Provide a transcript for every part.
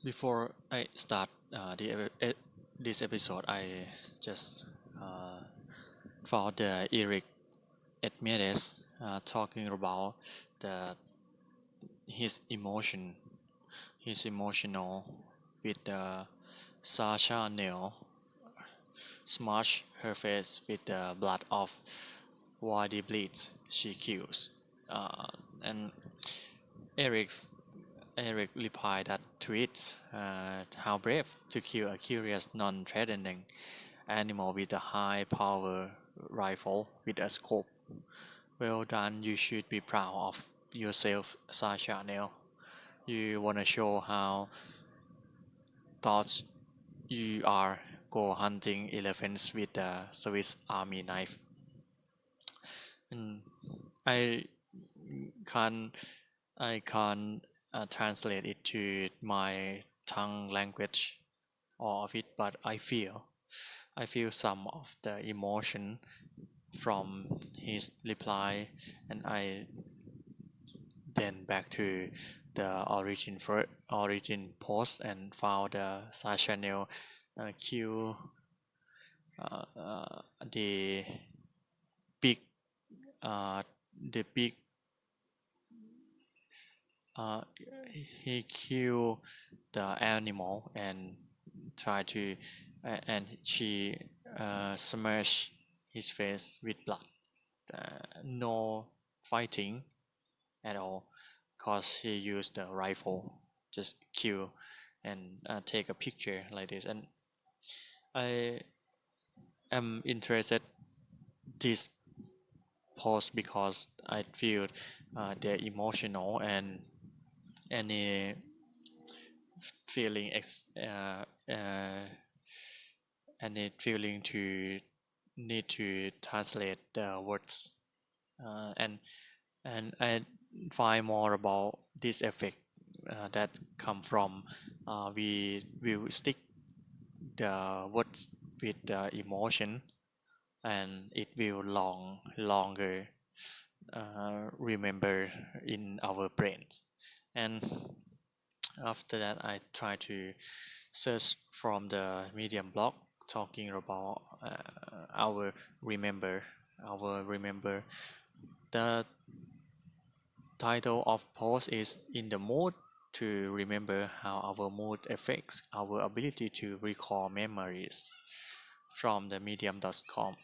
Before I start this episode, I just uh, found Eric Edmedes talking about the his emotion, his emotional with Sasha Neil smash her face with the blood of Wadi bleeds she kills, and Eric's Eric replied that tweets how brave to kill a curious, non-threatening animal with a high-power rifle with a scope. Well done, you should be proud of yourself, Sasha Neil. You wanna show how thoughts you are go hunting elephants with a Swiss Army knife. And I can't I can't translate it to my tongue language all of it, but I feel some of the emotion from his reply, and I then back to the origin post and found Sasha Neil cue uh, uh, the big uh, the big uh, he kill the animal and try to and she smash his face with blood. No fighting at all, cause he used the rifle, just kill and take a picture like this. And I am interested this post because I feel they're emotional and any feeling any feeling to need to translate the words and I find more about this effect that come from we will stick the words with the emotion and it will longer remember in our brains. And after that I try to search from the medium blog talking about remember our remember. The title of post is in the mood to remember how our mood affects our ability to recall memories from the medium.com.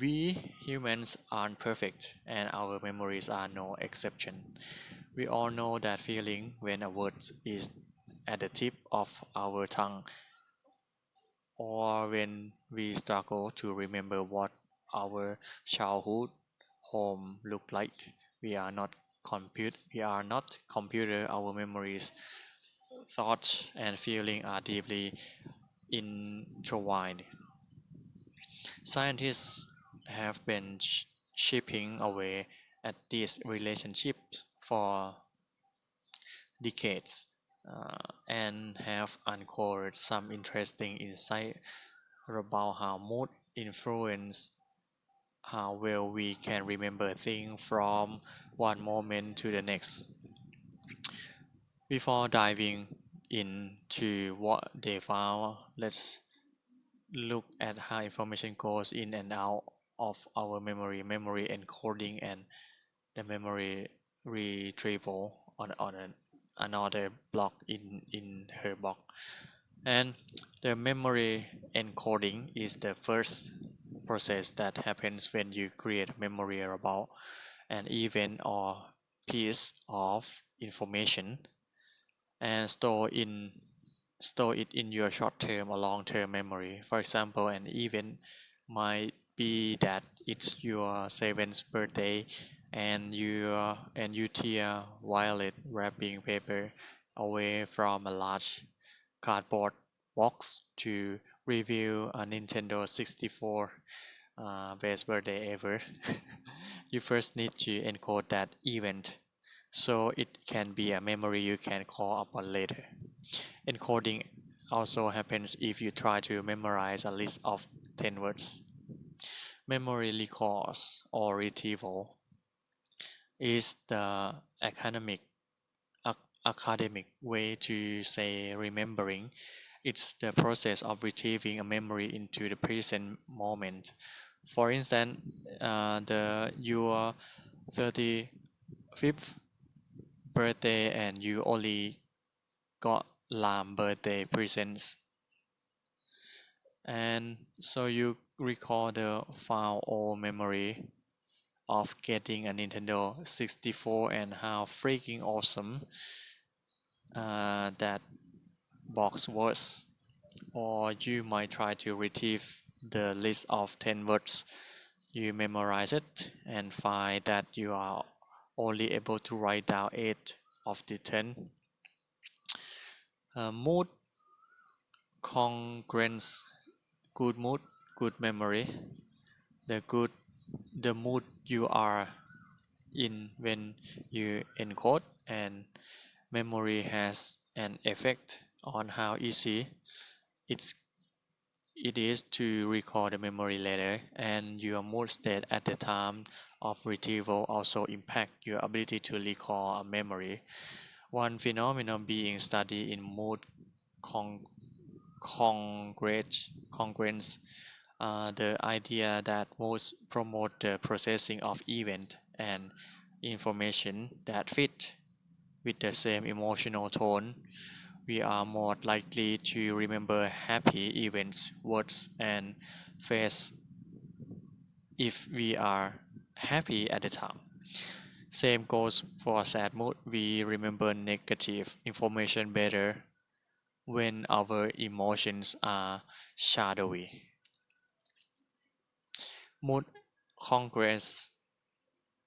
We humans aren't perfect and our memories are no exception. We all know that feeling when a word is at the tip of our tongue or when we struggle to remember what our childhood home looked like. We are not computer. Our memories, thoughts and feeling are deeply intertwined. Scientists have been chipping away at these relationships for decades and have uncovered some interesting insight about how mood influence how well we can remember things from one moment to the next. Before diving into what they found, let's look at how information goes in and out of our memory encoding, and the memory retrieval on another block in her block. And the memory encoding is the first process that happens when you create memory about an event or piece of information and store it in your short-term or long-term memory. For example, an event might be that it's your seventh birthday and you tear violet wrapping paper away from a large cardboard box to review a Nintendo 64 best birthday ever. You first need to encode that event so it can be a memory you can call upon later. Encoding also happens if you try to memorize a list of 10 words. Memory recalls or retrieval is the academic academic way to say remembering. It's the process of retrieving a memory into the present moment. For instance, the your 35th birthday and you only got Lam birthday presents, and so you recall the file or memory of getting a Nintendo 64 and how freaking awesome that box was. Or you might try to retrieve the list of 10 words. You memorize it and find that you are only able to write down 8 of the 10. Mood congruence, good mood, good memory. The good, the mood you are in when you encode, and memory has an effect on how easy it's it is to recall the memory later, and your mood state at the time of retrieval also impact your ability to recall a memory. One phenomenon being studied in mood con- congruence, the idea that moods promote the processing of event and information that fit with the same emotional tone. We are more likely to remember happy events, words, and faces if we are happy at the time. Same goes for sad mood. We remember negative information better when our emotions are shadowy. Mood congruence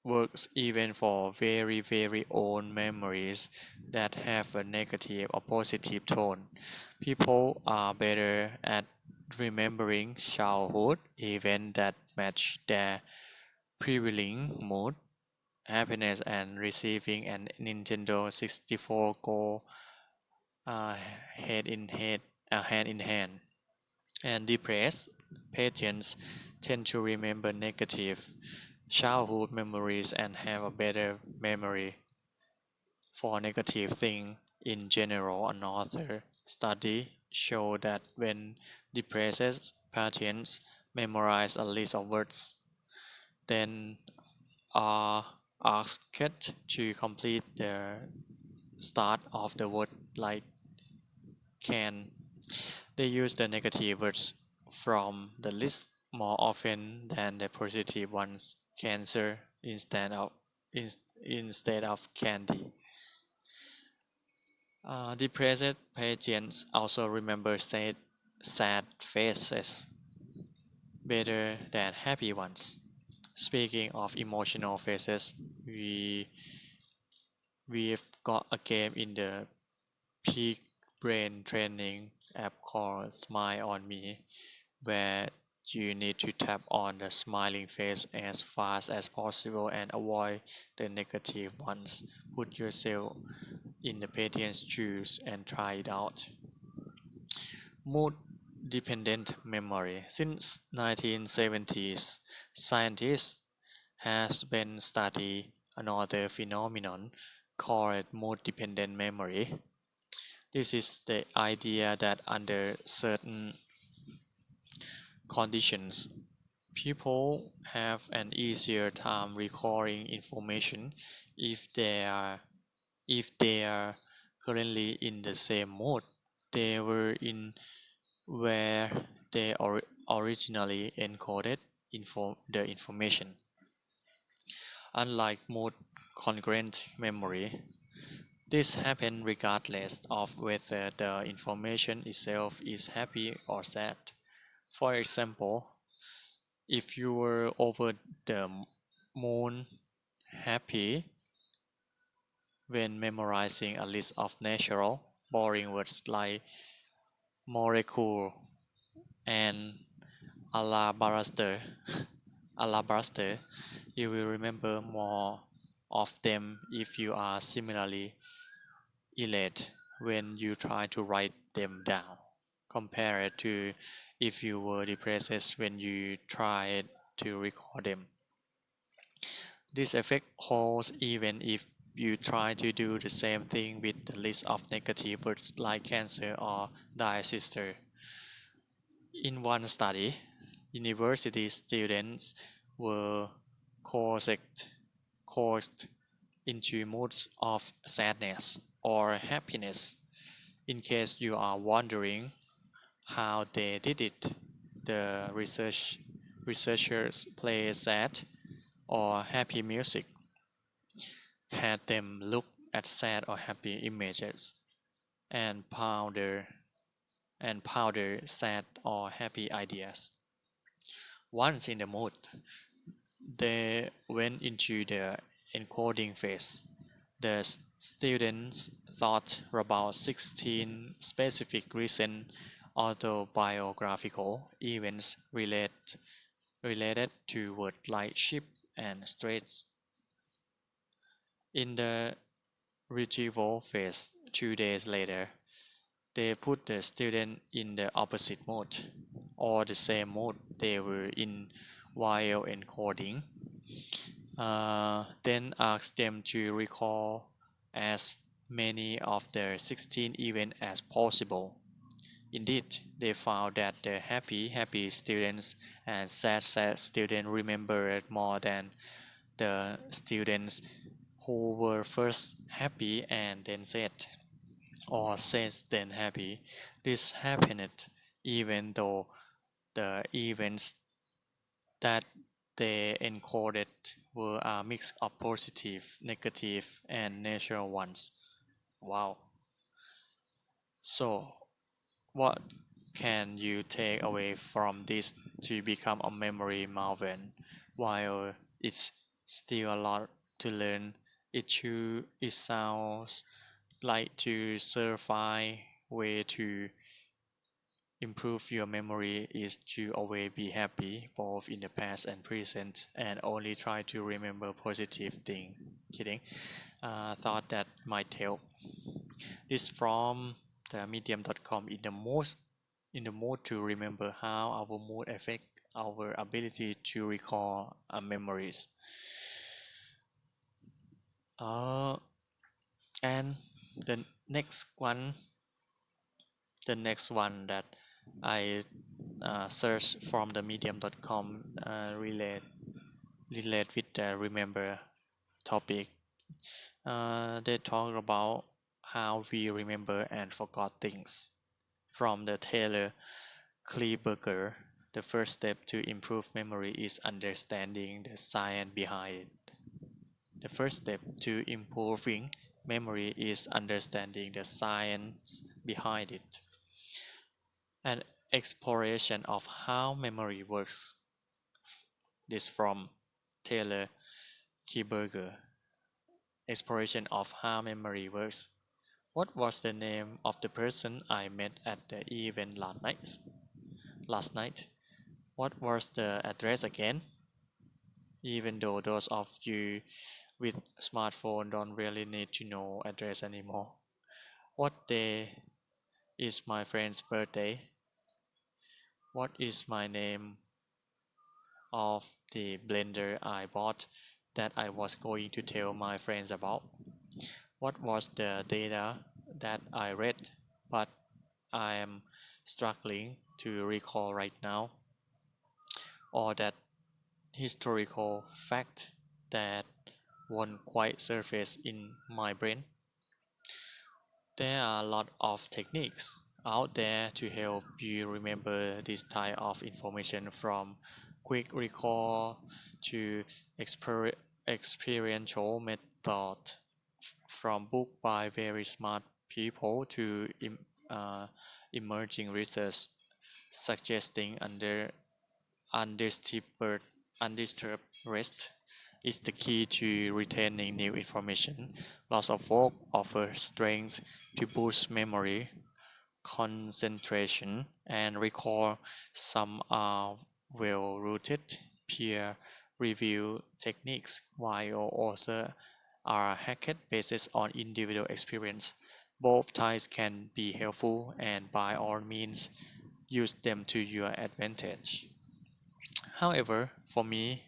works even for very, very old memories that have a negative or positive tone. People are better at remembering childhood events that match their prevailing mood. Happiness and receiving an Nintendo 64 go uh, head in head, hand in hand. And depressed patients tend to remember negative childhood memories and have a better memory for negative things in general. Another study showed that when depressed patients memorize a list of words, then are asked to complete the start of the word like can. They use the negative words from the list more often than the positive ones. Cancer instead of candy. Depressed patients also remember sad faces better than happy ones. Speaking of emotional faces, we've got a game in the peak brain training app called Smile on Me, where you need to tap on the smiling face as fast as possible and avoid the negative ones. Put yourself in the patient's shoes and try it out. Mood dependent memory. Since 1970s, scientists has been studying another phenomenon called mood dependent memory. This is the idea that under certain conditions, people have an easier time recalling information if they are currently in the same mood they were in where they originally encoded the information. Unlike mood congruent memory, this happens regardless of whether the information itself is happy or sad. For example, if you were over the moon happy when memorizing a list of natural, boring words like molecule and alabaster, alabaster, you will remember more of them if you are similarly elate when you try to write them down, compared to if you were depressed when you tried to recall them. This effect holds even if you try to do the same thing with the list of negative words like cancer or die sister. In one study, university students were coerced, coerced into moods of sadness or happiness. In case you are wondering how they did it, the researchers play sad or happy music, had them look at sad or happy images, and powder sad or happy ideas. Once in the mood, they went into the encoding phase. The students thought about 16 specific recent autobiographical events related to words like ship and straits. In the retrieval phase 2 days later, they put the student in the opposite mode, or the same mode they were in while encoding. Then asked them to recall as many of the 16 events as possible. Indeed, they found that the happy students and sad students remembered more than the students who were first happy and then sad, or sad then happy. This happened even though the events that they encoded were a mix of positive, negative, and natural ones. Wow. So, what can you take away from this to become a memory maven? While it's still a lot to learn, it sounds like to survive way to improve your memory is to always be happy, both in the past and present, and only try to remember positive thing. Kidding. Thought that might help. This from the medium.com in the mood to remember how our mood affect our ability to recall memories. Uh, and the next one, the next one that I search from the medium.com relate with the remember topic. They talk about how we remember and forgot things. From the Taylor Kleberger, the first step to improve memory is understanding the science behind it. The first step to improving memory is understanding the science behind it. An exploration of how memory works. This from Taylor Keyberger. Exploration of how memory works. What was the name of the person I met at the event last night? Last night. What was the address again? Even though those of you with smartphone don't really need to know address anymore. What day is my friend's birthday? What is my name of the blender I bought that I was going to tell my friends about? What was the data that I read but I am struggling to recall right now? Or that historical fact that won't quite surface in my brain? There are a lot of techniques out there to help you remember this type of information, from quick recall to experiential method, from book by very smart people to emerging research suggesting undisturbed, undisturbed rest is the key to retaining new information. Lots of work offers strengths to boost memory, concentration, and recall. Some are well-rooted peer-reviewed techniques, while others are hacked based on individual experience. Both types can be helpful, and by all means, use them to your advantage. However, for me,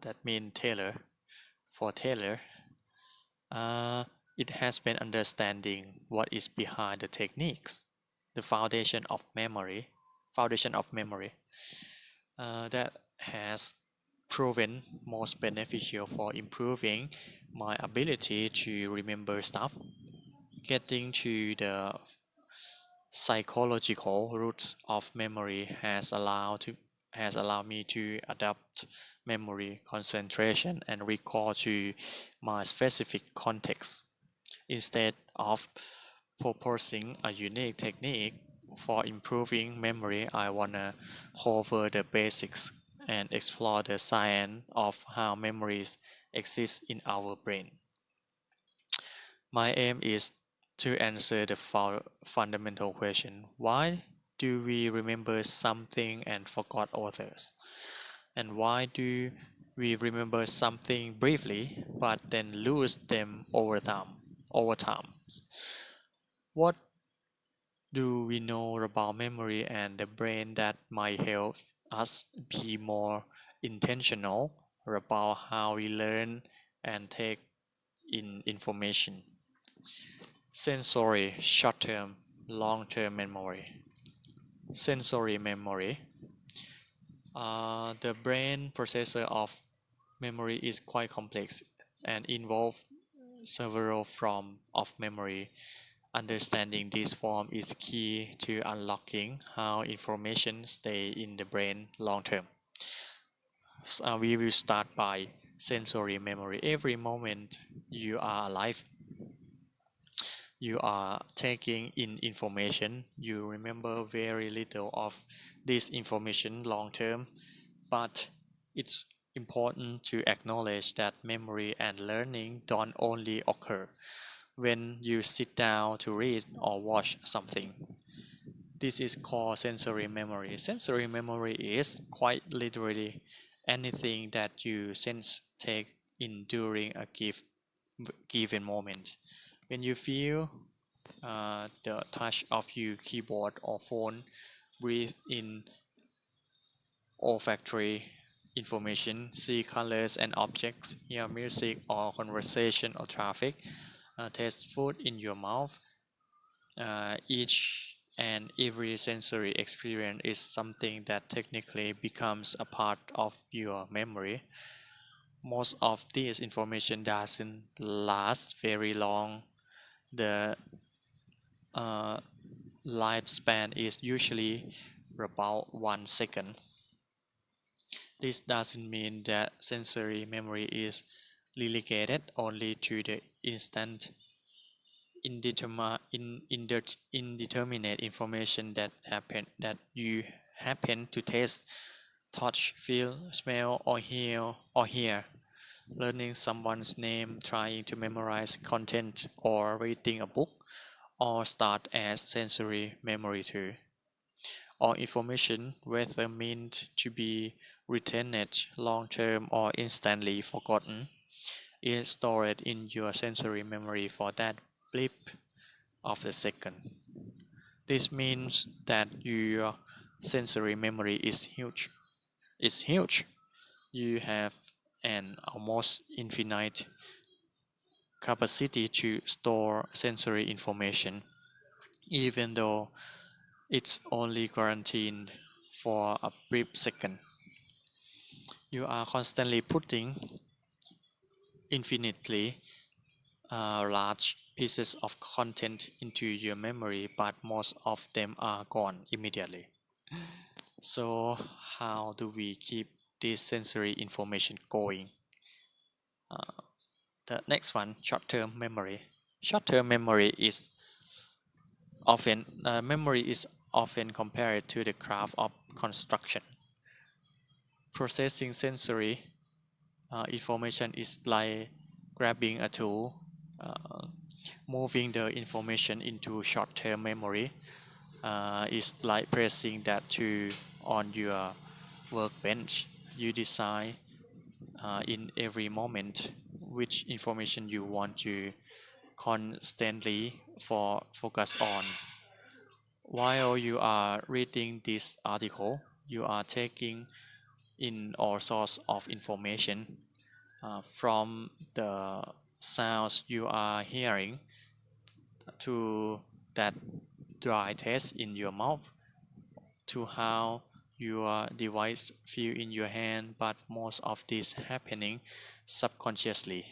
that means Taylor. For Taylor, uh, it has been understanding what is behind the techniques, the foundation of memory that has proven most beneficial for improving my ability to remember stuff. Getting to the psychological roots of memory has allowed me to adapt memory concentration and recall to my specific context instead of proposing a unique technique for improving memory. I wanna cover the basics and explore the science of how memories exist in our brain. My aim is to answer the fundamental question: why do we remember something and forget others? And why do we remember something briefly but then lose them over time? What do we know about memory and the brain that might help us be more intentional about how we learn and take in information? Sensory short-term, long-term memory. Sensory memory. The brain processor of memory is quite complex and involves several forms of memory. Understanding this form is key to unlocking how information stay in the brain long term. We will start by sensory memory. Every moment you are alive, you are taking in information. You remember very little of this information long term, but it's important to acknowledge that memory and learning don't only occur when you sit down to read or watch something. This is called sensory memory. Sensory memory is quite literally anything that you sense take in during a given moment. When you feel the touch of your keyboard or phone, breathe in olfactory information, see colors and objects, hear music or conversation or traffic, taste food in your mouth. Each and every sensory experience is something that technically becomes a part of your memory. Most of this information doesn't last very long. The uh, lifespan is usually about 1 second. This doesn't mean that sensory memory is relegated only to the instant indeterminate information that you happen to taste, touch, feel, smell, or hear. Learning someone's name, trying to memorize content, or reading a book all start as sensory memory too. All information, whether meant to be retained long term or instantly forgotten, is stored in your sensory memory for that blip of the second. This means that your sensory memory is huge. It's huge. You have an almost infinite capacity to store sensory information, even though it's only guaranteed for a brief second. You are constantly putting infinitely large pieces of content into your memory, but most of them are gone immediately. So, how do we keep this sensory information going? Uh, the next one, short-term memory. Short-term memory is often compared to the craft of construction. Processing sensory information is like grabbing a tool, uh, moving the information into short-term memory is like pressing that tool on your workbench. You decide in every moment which information you want to constantly focus on. While you are reading this article, you are taking in or source of information, from the sounds you are hearing to that dry taste in your mouth to how your device feel in your hand, but most of this happening subconsciously.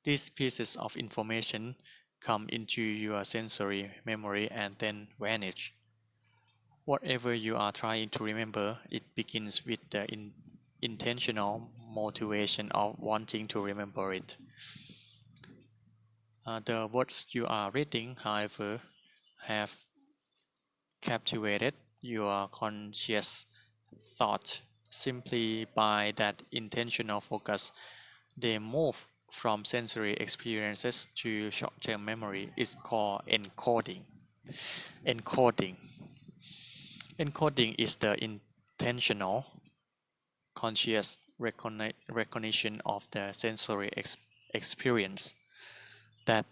These pieces of information come into your sensory memory and then vanish. Whatever you are trying to remember, it begins with the intentional motivation of wanting to remember it. The words you are reading, however, have captivated your conscious thought simply by that intentional focus. They move from sensory experiences to short-term memory. It's called encoding. Encoding. Encoding is the intentional, conscious recognition of the sensory experience that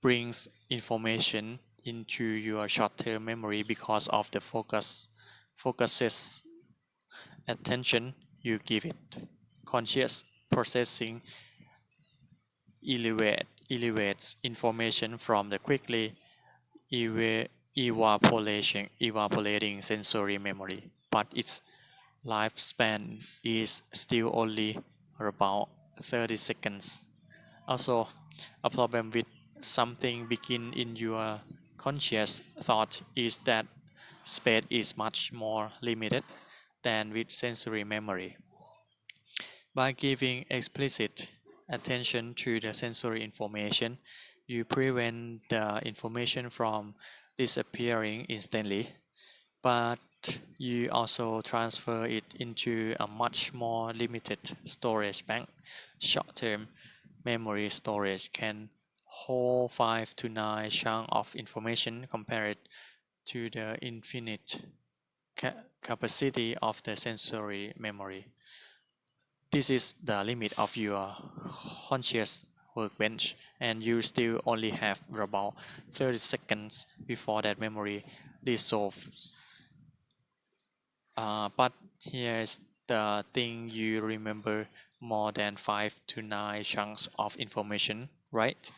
brings information into your short-term memory because of the focuses attention you give it. Conscious processing elevates information from the quickly evaporating sensory memory, but its lifespan is still only about 30 seconds. Also, a problem with something begin in your conscious thought is that space is much more limited than with sensory memory. By giving explicit attention to the sensory information, you prevent the information from disappearing instantly, but you also transfer it into a much more limited storage bank. Short-term memory storage can hold 5 to 9 chunks of information compared to the infinite capacity of the sensory memory. This is the limit of your conscious workbench, and you still only have about 30 seconds before that memory dissolves. But here's the thing, you remember more than 5 to 9 chunks of information, right?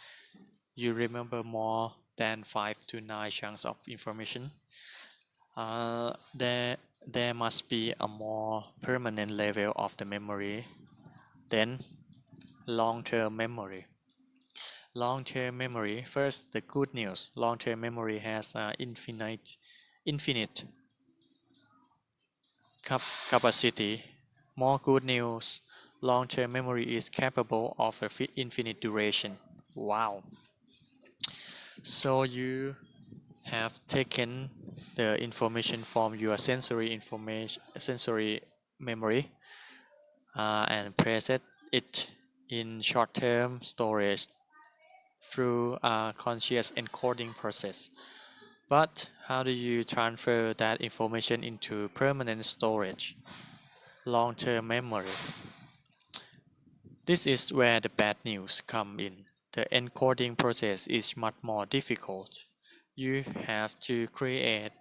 You remember more than 5 to 9 chunks of information. There must be a more permanent level of the memory. Then long-term memory. Long-term memory. First, the good news. Long-term memory has infinite capacity. More good news. Long-term memory is capable of infinite duration. Wow. So you have taken the information from your sensory memory, and placed it in short-term storage through a conscious encoding process. But how do you transfer that information into permanent storage, long-term memory? This is where the bad news come in. The encoding process is much more difficult. You have to create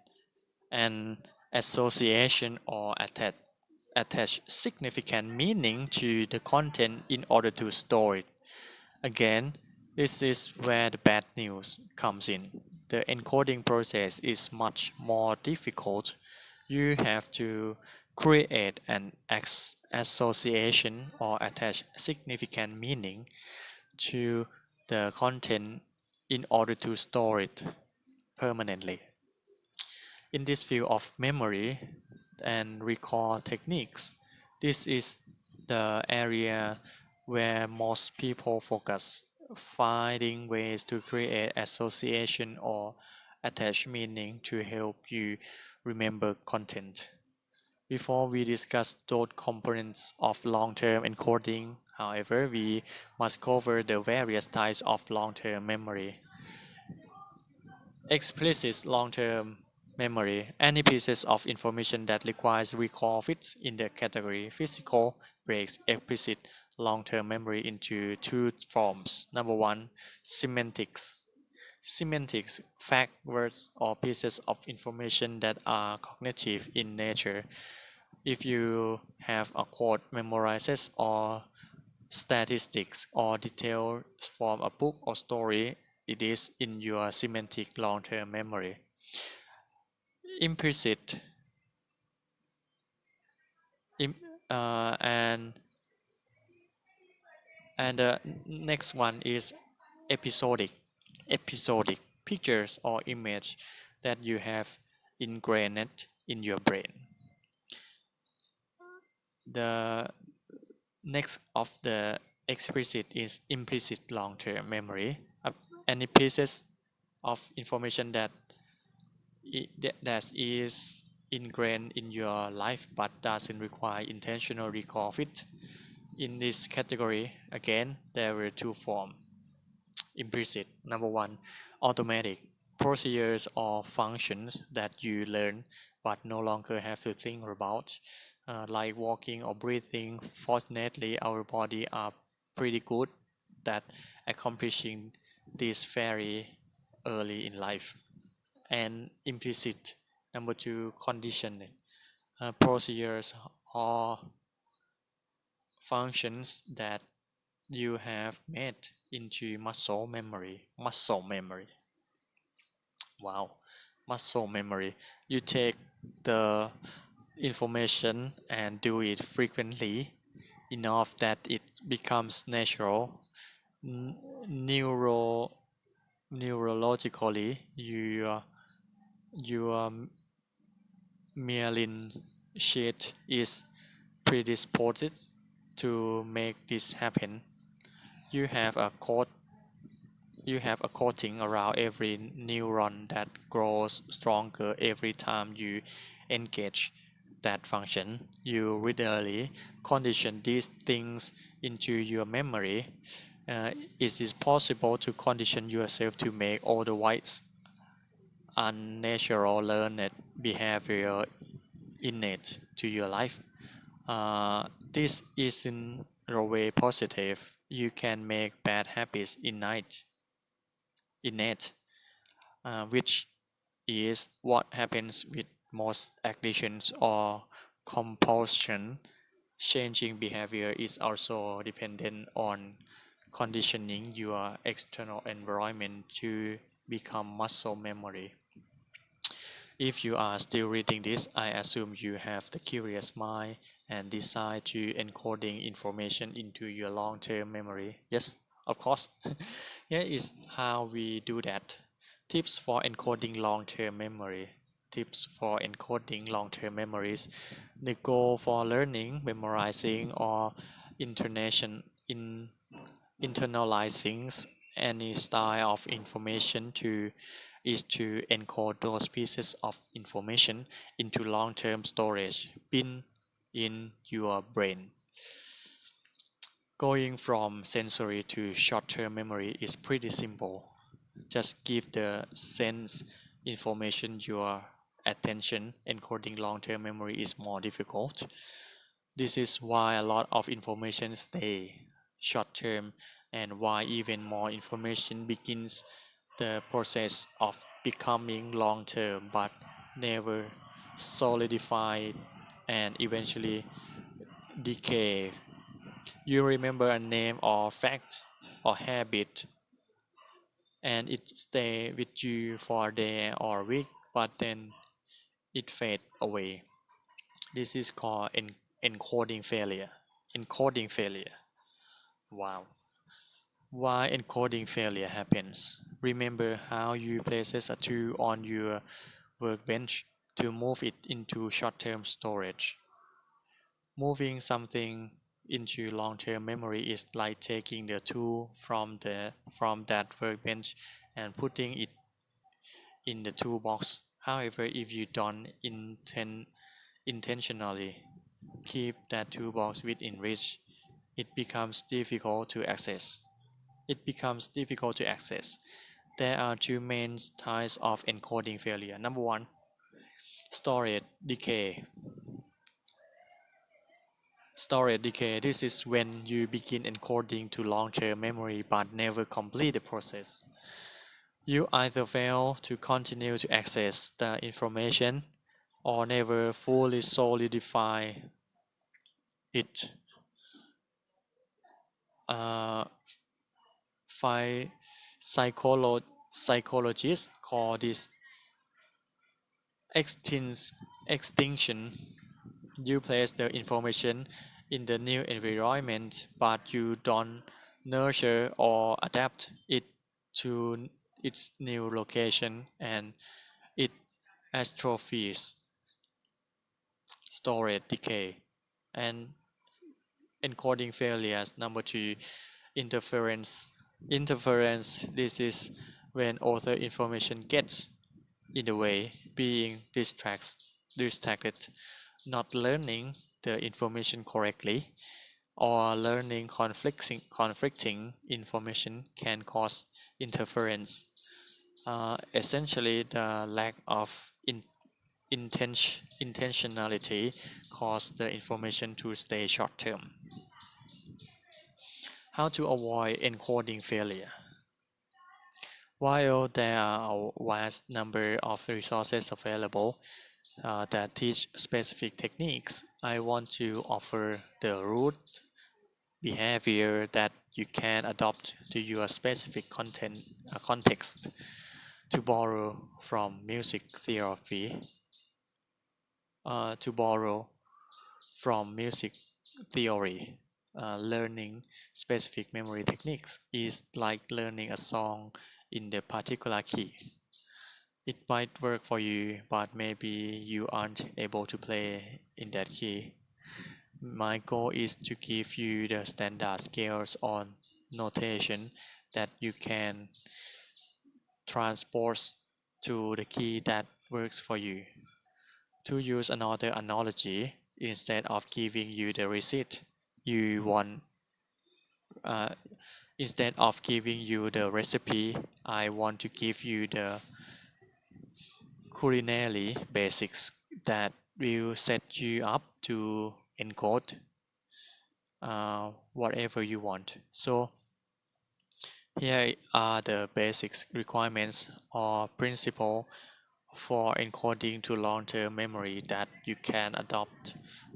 an association or attach significant meaning to the content in order to store it. Again, this is where the bad news comes in. The encoding process is much more difficult. You have to create an association or attach significant meaning to the content in order to store it permanently. In this field of memory and recall techniques, this is the area where most people focus, finding ways to create association or attach meaning to help you remember content. Before we discuss those components of long-term encoding, however, we must cover the various types of long-term memory. Explicit long-term memory. Any pieces of information that requires recall fits in the category. Physical breaks explicit long-term memory into two forms. Number one, semantics. Semantics, fact, words, or pieces of information that are cognitive in nature. If you have a quote memorized or statistics or details from a book or story, it is in your semantic long-term memory. Implicit im, uh, and the next one is episodic. Episodic pictures or image that you have ingrained in your brain. The next of the explicit is implicit long-term memory. Any pieces of information that is ingrained in your life but doesn't require intentional recall of it. In this category, again, there were two forms. Implicit, number one, automatic procedures or functions that you learn but no longer have to think about, like walking or breathing. Fortunately, our body are pretty good at accomplishing this very early in life. And implicit, number two, conditioned procedures or functions that you have made into muscle memory. Muscle memory. Wow, muscle memory. You take the information and do it frequently enough that it becomes natural. Neuro Neurologically, your myelin sheath is predisposed to make this happen. You have a coat you have a coating around every neuron that grows stronger every time you engage that function. You regularly condition these things into your memory. It is possible to condition yourself to make otherwise unnatural learned behavior innate to your life. This is in a way positive. You can make bad habits innate, which is what happens with most addictions or compulsion. Changing behavior is also dependent on conditioning your external environment to become muscle memory. If you are still reading this, I assume you have the curious mind and desire to encoding information into your long-term memory. Yes, of course. Here is how we do that. Tips for encoding long-term memory. Tips for encoding long-term memories. The goal for learning, memorizing, or internation in internalizing any style of information is to encode those pieces of information into long-term storage bin in your brain. Going from sensory to short-term memory is pretty simple. Just give the sense information your attention. Encoding long-term memory is more difficult. This is why a lot of information stay short-term and why even more information begins the process of becoming long-term but never solidified and eventually decay. You remember a name or fact or habit and it stay with you for a day or a week, but then it fade away. This is called encoding failure. Encoding failure. Wow. Why encoding failure happens. Remember how you places a tool on your workbench to move it into short-term storage. Moving something into long-term memory is like taking the tool from that workbench and putting it in the toolbox. However, if you don't intentionally keep that toolbox within reach, it becomes difficult to access. There are two main types of encoding failure. Number one, storage decay. Storage decay. This is when you begin encoding to long-term memory but never complete the process. You either fail to continue to access the information or never fully solidify it. Uh, Phy- Psychologists call this extinction. You place the information in the new environment, but you don't nurture or adapt it to its new location, and it atrophies, storage decay, and encoding failures. Number two, interference. Interference. This is when author information gets in the way, being distracted, not learning the information correctly, or learning conflicting information can cause interference. Essentially, the lack of intentionality cause the information to stay short term. How to avoid encoding failure? While there are a vast number of resources available that teach specific techniques, I want to offer the root behavior that you can adopt to your specific context. To borrow from music therapy, to borrow from music theory, learning specific memory techniques is like learning a song in the particular key. It might work for you, but maybe you aren't able to play in that key. My goal is to give you the standard scales on notation that you can transpose to the key that works for you. To use another analogy, instead of giving you the receipt you want, uh, instead of giving you the recipe, I want to give you the culinary basics that will set you up to encode whatever you want. So here are the basics requirements or principle for encoding to long-term memory that you can adopt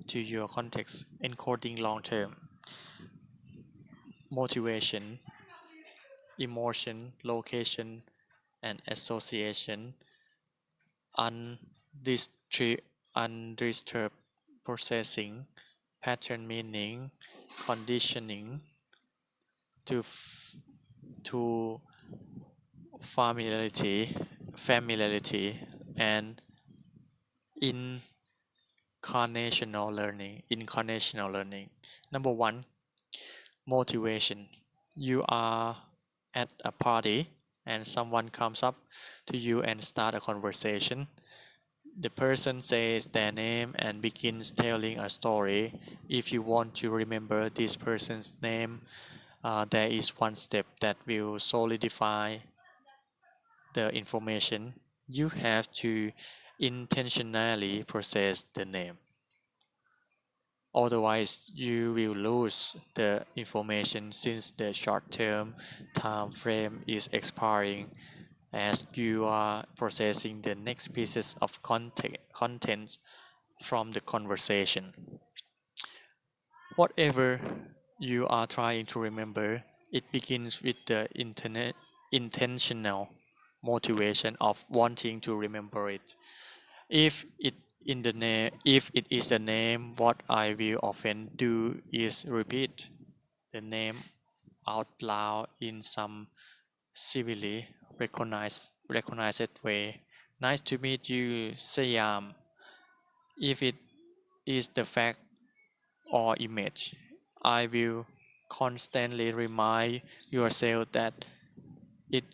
to your context. Encoding long-term motivation, emotion, location, and association, undistri- undisturbed processing, pattern meaning, conditioning to to familiarity, and incarnational learning. Number one, motivation. You are at a party and someone comes up to you and start a conversation. The person says their name and begins telling a story. If you want to remember this person's name, there is one step that will solidify the information. You have to intentionally process the name. Otherwise, you will lose the information since the short-term time frame is expiring as you are processing the next pieces of content from the conversation. Whatever you are trying to remember, it begins with the intentional motivation of wanting to remember it. If if it is a name, what I will often do is repeat the name out loud in some civilly recognized way. Nice to meet you, Siam. If it is the fact or image, I will constantly remind yourself that it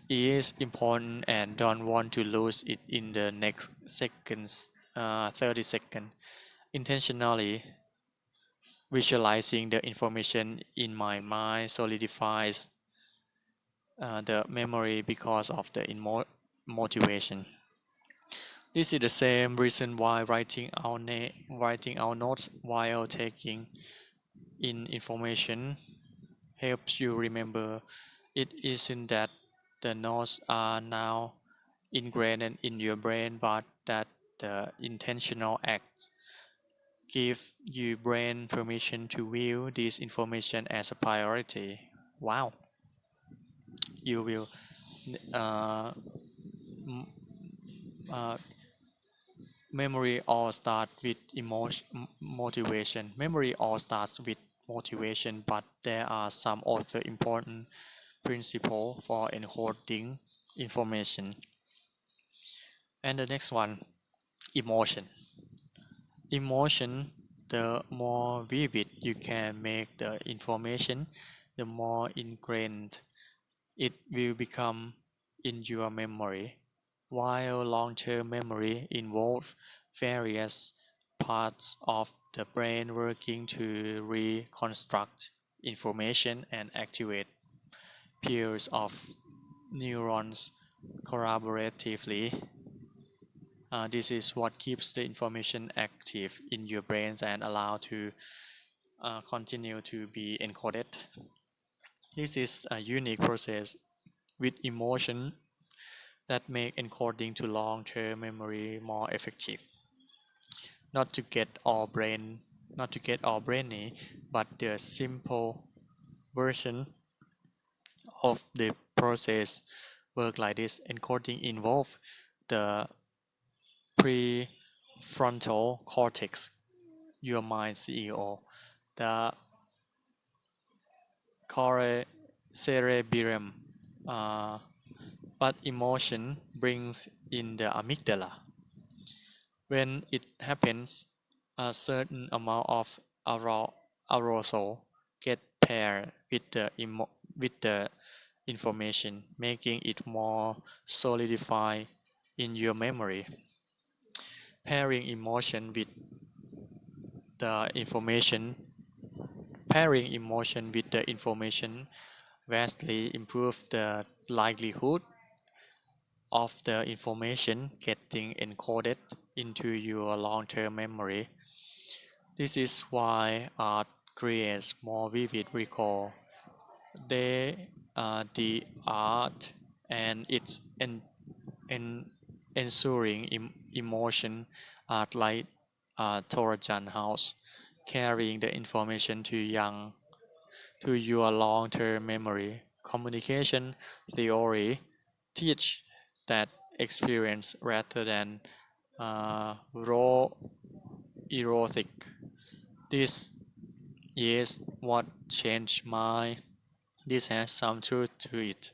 is important and don't want to lose it in the next seconds, 30 seconds. Intentionally visualizing the information in my mind solidifies the memory because of the motivation. This is the same reason why writing our notes while taking in information helps you remember. It isn't that the notes are now ingrained in your brain, but that the intentional acts give your brain permission to view this information as a priority. Wow, you will uh, m- uh, memory all start with motivation. Memory all starts with motivation, but there are some other important principles for encoding information. And the next one, emotion. Emotion, the more vivid you can make the information, the more ingrained it will become in your memory. While long-term memory involves various parts of the brain working to reconstruct information and activate pairs of neurons collaboratively. This is what keeps the information active in your brains and allow to continue to be encoded. This is a unique process with emotion that make encoding to long-term memory more effective. Not to get all brainy, but the simple version of the process work like this. Encoding involve the prefrontal cortex, your mind CEO, the cerebellum, uh, but emotion brings in the amygdala. When it happens, a certain amount of arousal get paired with the information, making it more solidified in your memory. Pairing emotion with the information Pairing emotion with the information vastly improves the likelihood of the information getting encoded into your long-term memory. This is why art creates more vivid recall. The art and its en- ensuing emotion art like Trojan House, carrying the information to your long-term memory. Communication theory teach that experience rather than raw erotic. This is what changed my. This has some truth to it.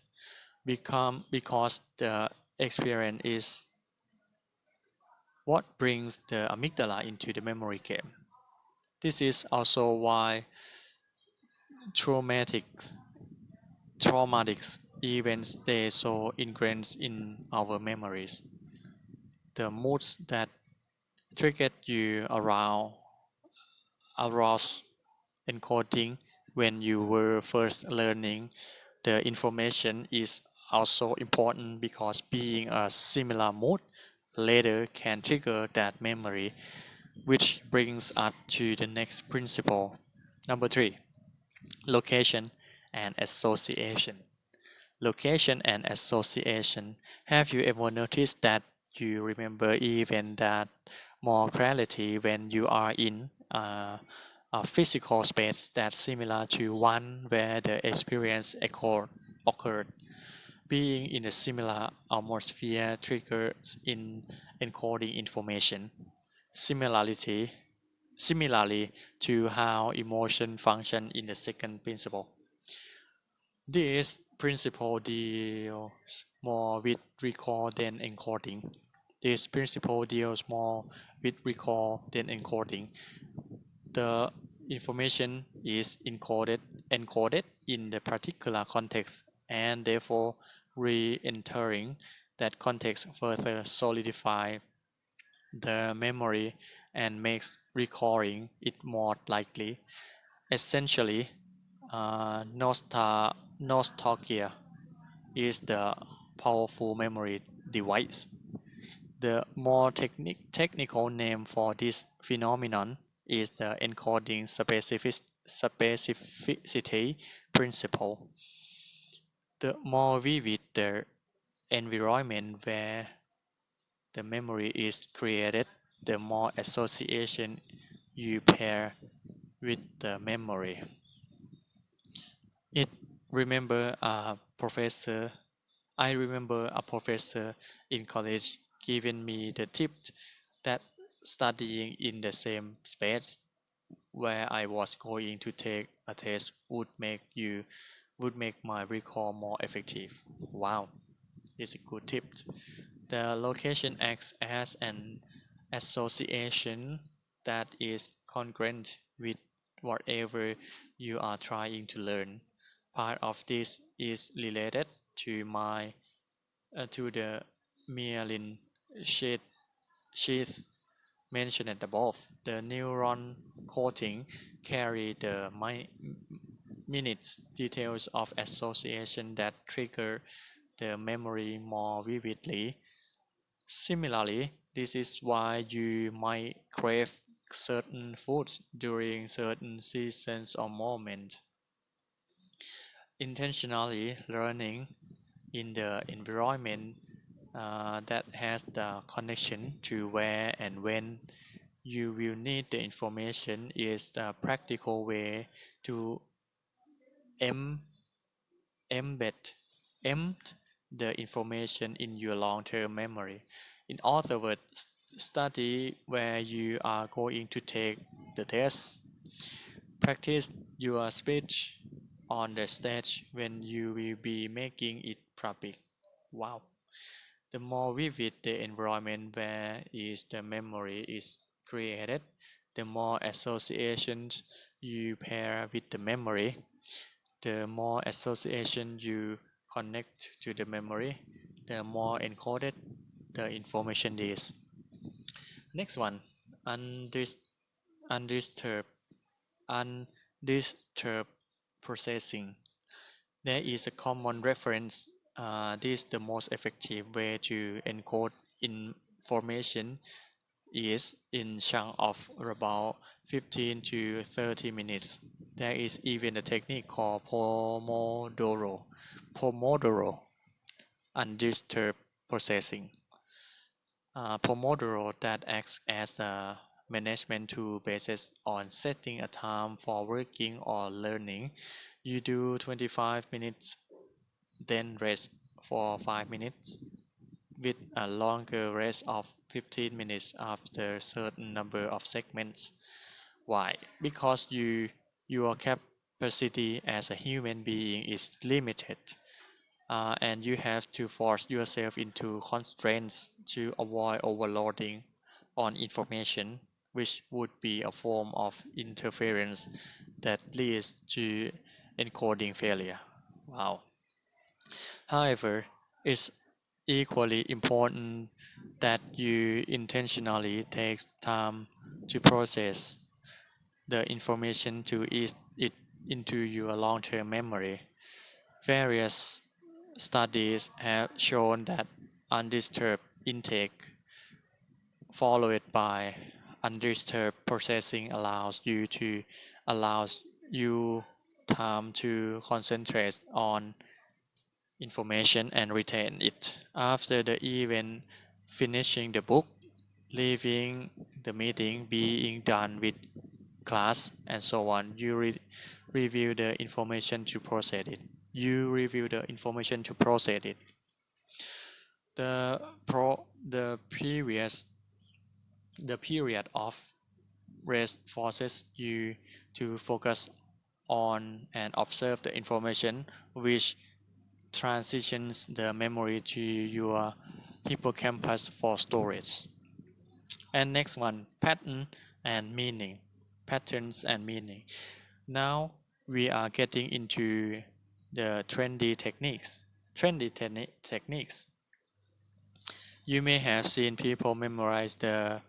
Because the experience is what brings the amygdala into the memory game. This is also why traumatic traumatic events stay so ingrained in our memories. The moods that triggered you arouse encoding when you were first learning the information is also important because being a similar mood later can trigger that memory, which brings us to the next principle. Number three, location and association. Location and association. Have you ever noticed that you remember even that more clarity when you are in a physical space that's similar to one where the experience occurred? Being in a similar atmosphere triggers in encoding information. Similarity, similarly to how emotion function in the second principle. This principle deals more with recall than encoding. This principle deals more with recall than encoding. The information is encoded in the particular context, and therefore re-entering that context further solidify the memory and makes recalling it more likely. Essentially, nostalgia is the powerful memory device. The more technical name for this phenomenon is the encoding specificity principle. The more vivid the environment where the memory is created, the more association you pair with the memory. It remember a professor I remember a professor in college giving me the tip that studying in the same space where I was going to take a test would make my recall more effective. Wow, it's a good tip. The location acts as an association that is congruent with whatever you are trying to learn. Part of this is related to the myelin sheath, sheath mentioned above. The neuron coating carry the minutes details of association that trigger the memory more vividly. Similarly, this is why you might crave certain foods during certain seasons or moments. Intentionally learning in the environment that has the connection to where and when you will need the information is the practical way to em- embed embed the information in your long-term memory. In other words, study where you are going to take the test. Practice your speech on the stage when you will be making it public. Wow. The more vivid the environment where is the memory is created, the more associations you pair with the memory, the more association you connect to the memory, the more encoded the information is. Next one, undis- undisturbed, undisturbed processing. There is a common reference. This is the most effective way to encode information is in chunks of about 15 to 30 minutes. There is even a technique called Pomodoro undisturbed processing. Pomodoro that acts as a management tool based on setting a time for working or learning. You do 25 minutes, then rest for 5 minutes, with a longer rest of 15 minutes after a certain number of segments. Why? Because your capacity as a human being is limited, and you have to force yourself into constraints to avoid overloading on information, which would be a form of interference that leads to encoding failure. Wow. However, it's equally important that you intentionally take time to process the information to ease it into your long-term memory. Various studies have shown that undisturbed intake followed by undisturbed processing allows you time to concentrate on information and retain it. After the event, finishing the book, leaving the meeting, being done with class, and so on, review the information to process it. You review the information to process it. The pro the previous the period of rest forces you to focus on and observe the information, which transitions the memory to your hippocampus for storage. And next one, and meaning. Patterns and meaning. Now we are getting into the Trendy techniques. You may have seen people memorize the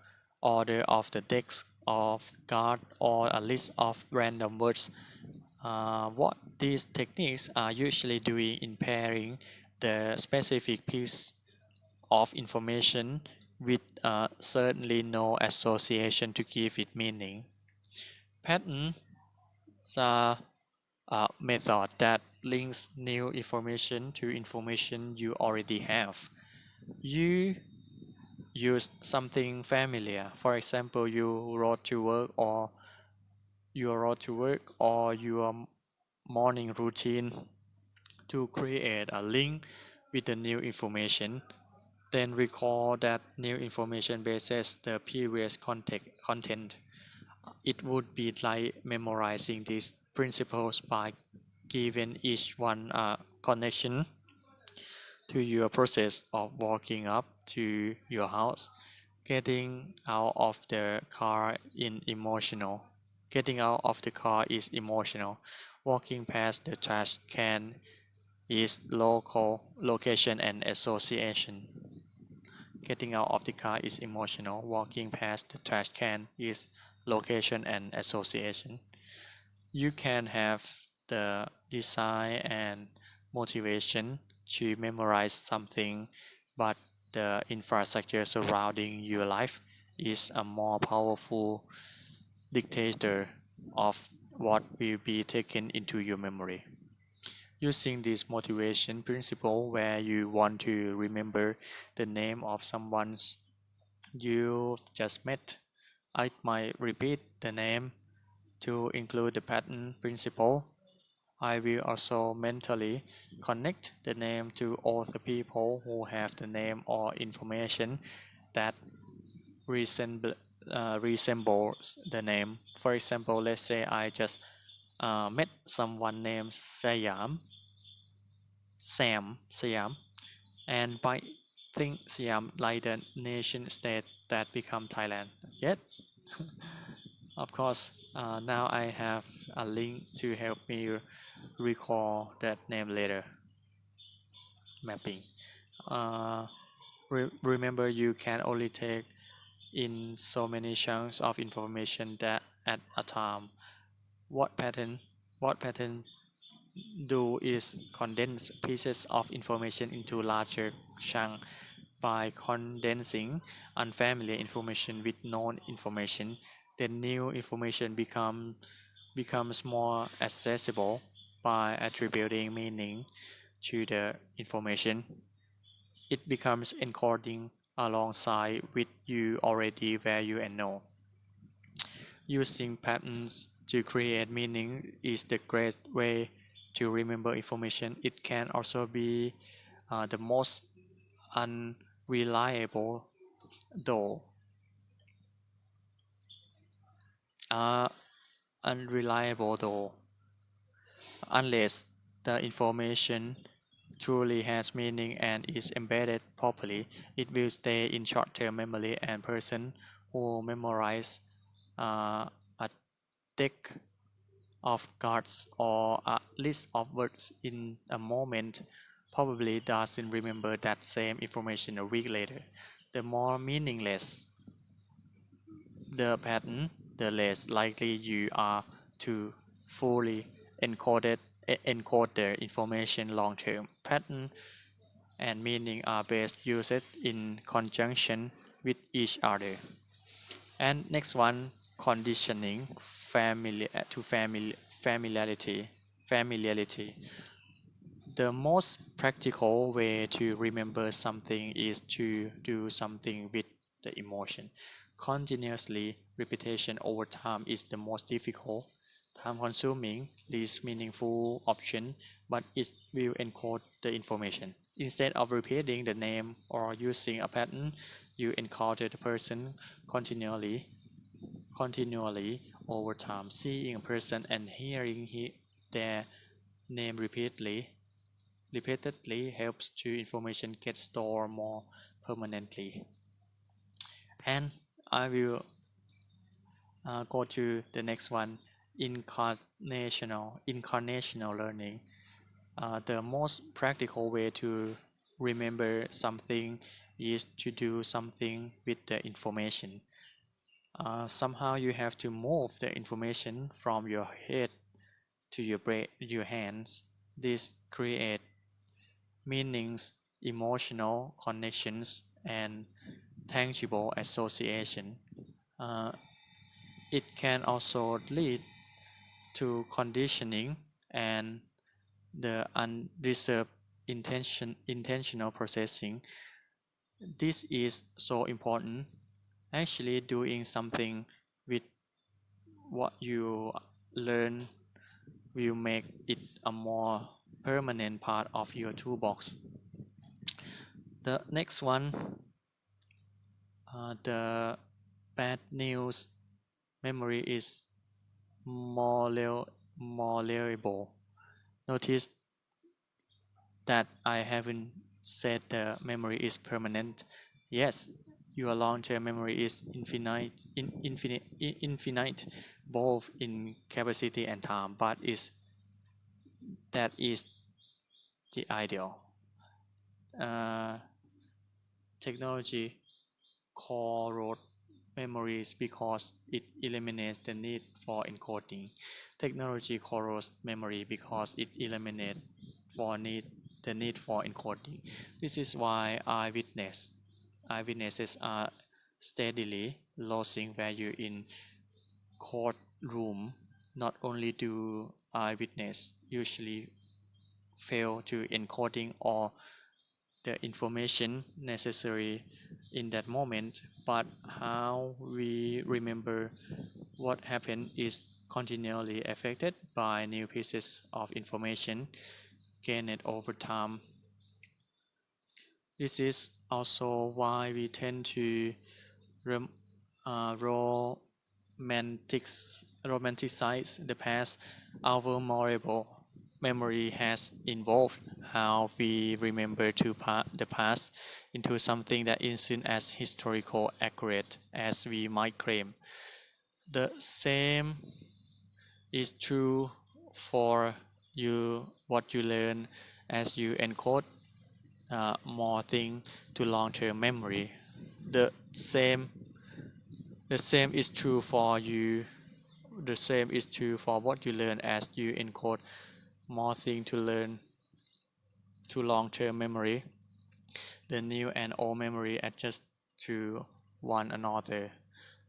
order of the decks of cards or a list of random words. What these techniques are usually doing in pairing the specific piece of information with certainly no association to give it meaning. Patterns are a method that links new information to information you already have. You Use something familiar. For example, you rode to work or your morning routine to create a link with the new information. Then recall that new information bases the previous content. It would be like memorizing these principles by giving each one a connection to your process of walking up to your house. Getting out of the car in emotional. Getting out of the car is emotional. Walking past the trash can is location and association. Getting out of the car is emotional. Walking past the trash can is location and association. You can have the desire and motivation to memorize something, but the infrastructure surrounding your life is a more powerful dictator of what will be taken into your memory. Using this motivation principle where you want to remember the name of someone you just met, I might repeat the name to include the pattern principle. I will also mentally connect the name to all the people who have the name or information that resemble, resembles the name. For example, let's say I just met someone named Siam, and by think Siam like the nation state that become Thailand. Yes, of course. Now I have a link to help me recall that name later. Mapping. Uh, remember, you can only take in so many chunks of information that at a time. What pattern? What pattern do is condense pieces of information into larger chunks by condensing unfamiliar information with known information. Then new information becomes more accessible by attributing meaning to the information. It becomes encoding alongside with you already value and know. Using patterns to create meaning is the great way to remember information. It can also be the most unreliable though uh, unreliable though unless the information truly has meaning and is embedded properly, it will stay in short-term memory, and person who memorize a deck of cards or a list of words in a moment probably doesn't remember that same information a week later. The more meaningless the pattern, the less likely you are to fully encode the information long term. Pattern and meaning are best used in conjunction with each other. And next one, conditioning familiarity. Familiarity. The most practical way to remember something is to do something with the emotion. Continuously repetition over time is the most difficult, time consuming, least meaningful option, but it will encode the information. Instead of repeating the name or using a pattern, you encounter the person continually continually over time. Seeing a person and hearing their name repeatedly helps to information get stored more permanently. And I will go to the next one, incarnational learning. The most practical way to remember something is to do something with the information. Somehow you have to move the information from your head to your hands. This create meanings, emotional connections, and tangible association. Uh, it can also lead to conditioning and the unreserved intentional processing. This is so important. Actually, doing something with what you learn will make it a more permanent part of your toolbox. The next one, the bad news memory is more reliable. Notice that I haven't said the memory is permanent. Yes, your long-term memory is infinite, both in capacity and time, but that is the ideal. Uh, Technology corrodes memories because it eliminates the need for encoding. Technology corrodes memory because it eliminates the need for encoding. This is why eyewitnesses are steadily losing value in courtroom. Not only do eyewitnesses usually fail to encoding or the information necessary in that moment, but how we remember what happened is continually affected by new pieces of information gained over time. This is also why we tend to rom- romanticize the past. Our memorable memory has evolved how we remember the past into something that isn't as historical accurate as we might claim. The same is true for what you learn as you encode more things to long-term memory. The same the same is true for you. The same is true for what you learn as you encode more things to learn to long-term memory. The new and old memory adjust to one another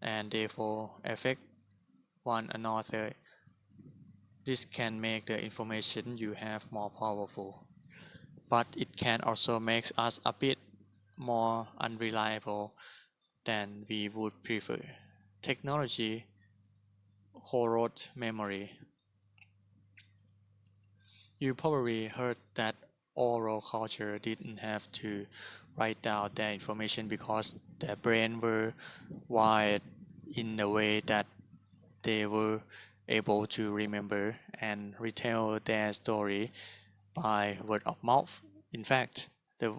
and therefore affect one another. This can make the information you have more powerful, but it can also make us a bit more unreliable than we would prefer. Technology corrodes memory. You probably heard that oral culture didn't have to write down their information because their brain were wired in a way that they were able to remember and retell their story by word of mouth. In fact, it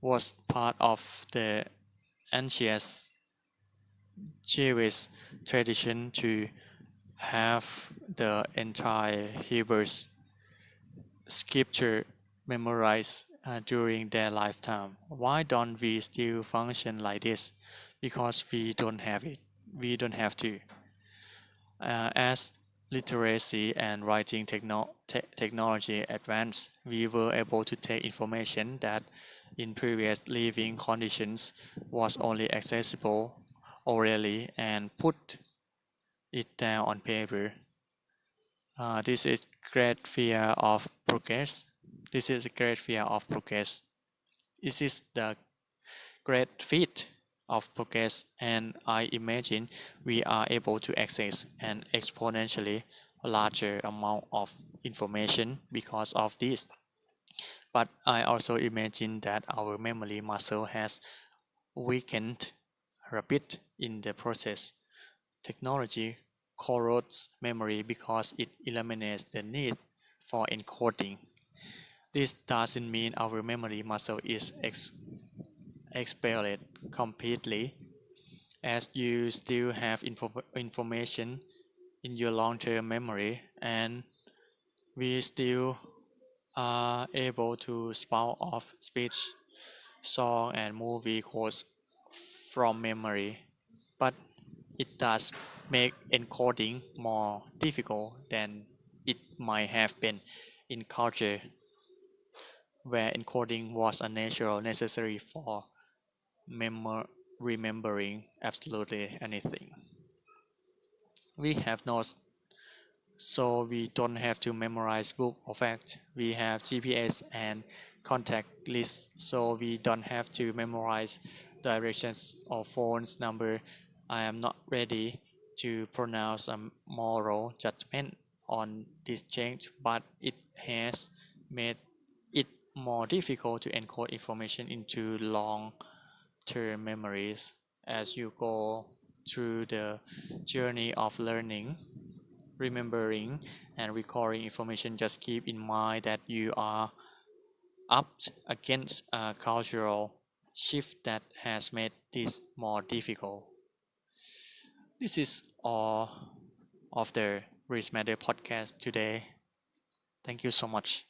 was part of the ancient Jewish tradition to have the entire Hebrew scripture memorized during their lifetime. Why don't we still function like this? Because we don't have it. We don't have to. As literacy and writing technology advanced, we were able to take information that in previous living conditions was only accessible orally and put it down on paper. This is great fear of progress. This is a great fear of progress. This is the great feat of progress, and I imagine we are able to access an exponentially larger amount of information because of this. But I also imagine that our memory muscle has weakened a bit in the process. Technology corrodes memory because it eliminates the need for encoding. This doesn't mean our memory muscle is expelled completely, as you still have information in your long-term memory, and we still are able to spout off speech, song, and movie quotes from memory. But it does make encoding more difficult than it might have been in culture where encoding was a natural necessary for remembering absolutely anything. We have notes, so we don't have to memorize book or fact. We have GPS and contact list so we don't have to memorize directions or phones number. I am not ready to pronounce a moral judgment on this change, but it has made it more difficult to encode information into long term memories. As you go through the journey of learning, remembering, and recalling information, just keep in mind that you are up against a cultural shift that has made this more difficult. This is all of the Risk Matter podcast today. Thank you so much.